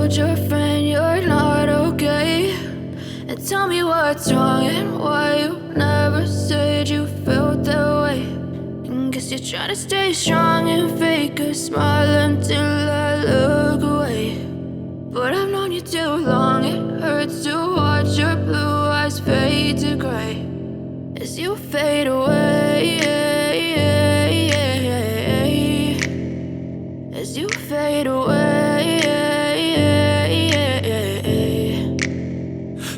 told your friend you're not okay, and tell me what's wrong and why you never said you felt that way. And guess you're trying to stay strong and fake a smile until I look away. But I've known you too long, it hurts to watch your blue eyes fade to gray as you fade away, as you fade away.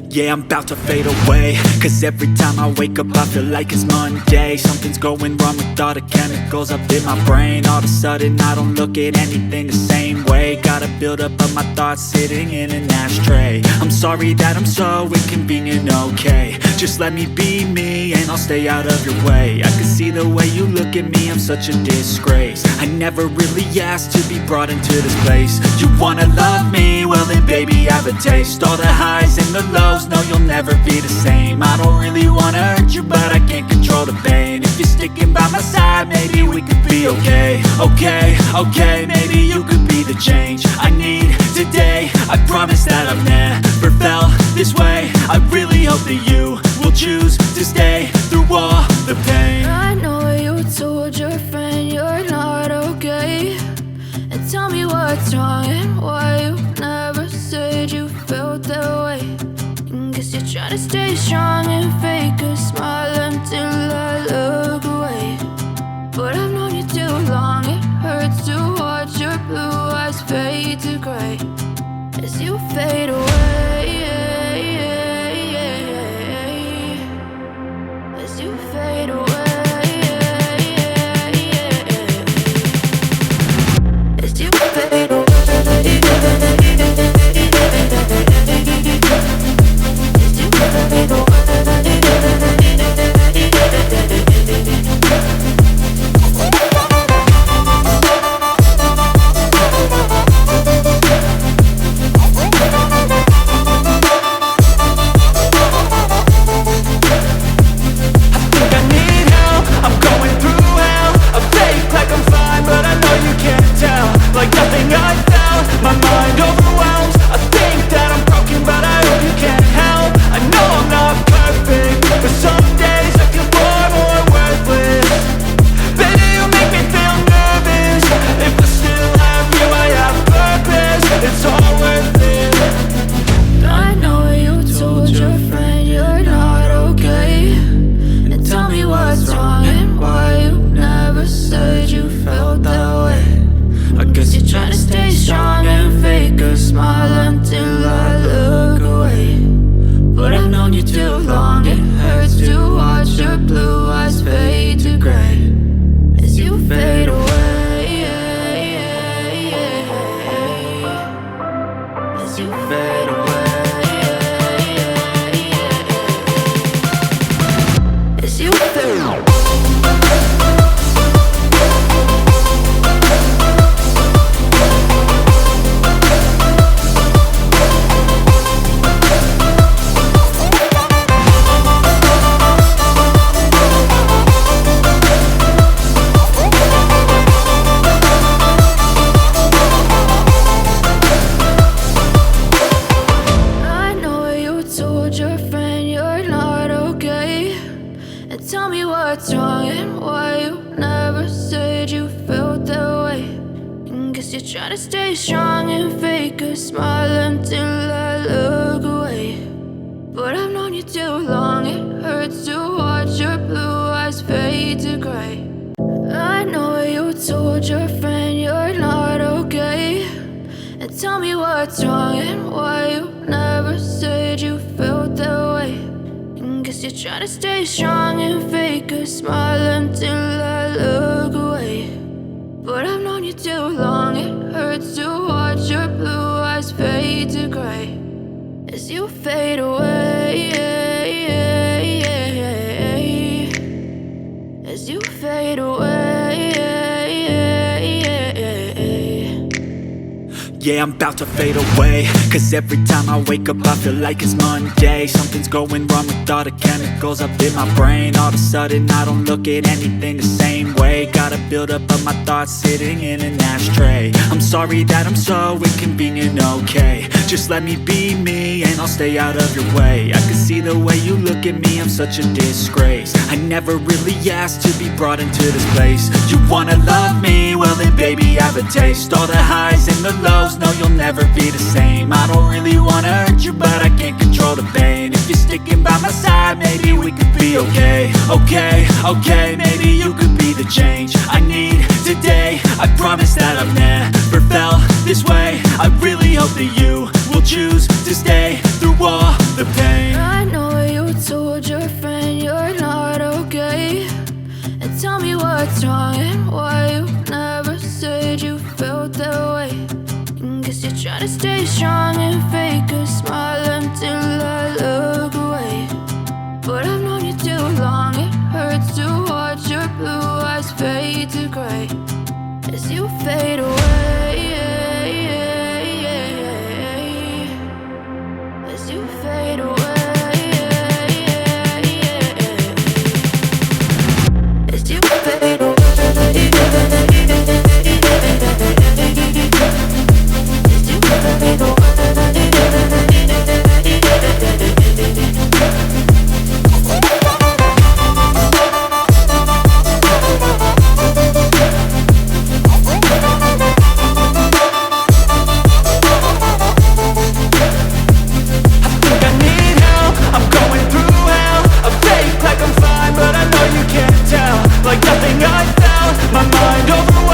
Yeah, I'm about to fade away, cause every time I wake up I feel like it's Monday. Something's going wrong with all the chemicals up in my brain. All of a sudden I don't look at anything the same way. Got a buildup of my thoughts sitting in an ashtray. I'm sorry that I'm so inconvenient, okay. Just let me be me and I'll stay out of your way. I can see the way you look at me, I'm such a disgrace. I never really asked to be brought into this place. You wanna love me? Well then baby, have a taste. All the highs and the lows, no, you'll never be the same. I don't really wanna hurt you, but I can't control the pain. If you're sticking by my side, maybe we could be okay. Okay, maybe you could be the change I need today. I promise that I've never felt this way. I really hope that you will choose to stay through all the pain. I know you told your friend you're not okay, and tell me what's wrong and why you never said you felt that way. And guess you're trying to stay strong and fake a smile until I look away. But I've known you too long, it hurts to watch your blue eyes fade to gray as you fade away, as you fade away. As you fade away. Tell me what's wrong and why you never said you felt that way. And guess you're trying to stay strong and fake a smile until I look away. But I've known you too long, it hurts to watch your blue eyes fade to gray. I know you told your friend you're not okay, and tell me what's wrong and why you never said you felt that way. Guess you're trying to stay strong and fake a smile until I look away. But I've known you too long, it hurts to watch your blue eyes fade to gray as you fade away, as you fade away. Yeah, I'm about to fade away, cause every time I wake up I feel like it's Monday. Something's going wrong with all the chemicals up in my brain. All of a sudden I don't look at anything the same way. Gotta build up of my thoughts sitting in an ashtray. I'm sorry that I'm so inconvenient, okay. Just let me be me and I'll stay out of your way. I can see the way you look at me, I'm such a disgrace. I never really asked to be brought into this place. You wanna love me? Well then baby, have a taste. All the highs and the lows, no you'll never be the same. I don't really wanna hurt you, but I can't control the pain. If you're sticking by my side, maybe we could be okay. Okay, maybe you could be the change I need today. I promise that I've never felt this way. I really hope that you will choose to stay through all the pain. I know you told your friend you're not okay, and tell me what's wrong and why you never said you felt that way. And guess you're trying to stay strong and fake a smile until I look away. But I've known you too long, it hurts to watch your blue eyes fade to gray as you fade away. As you fade away. As you fade away. As you fade away. Like nothing I found, my mind overwhelmed.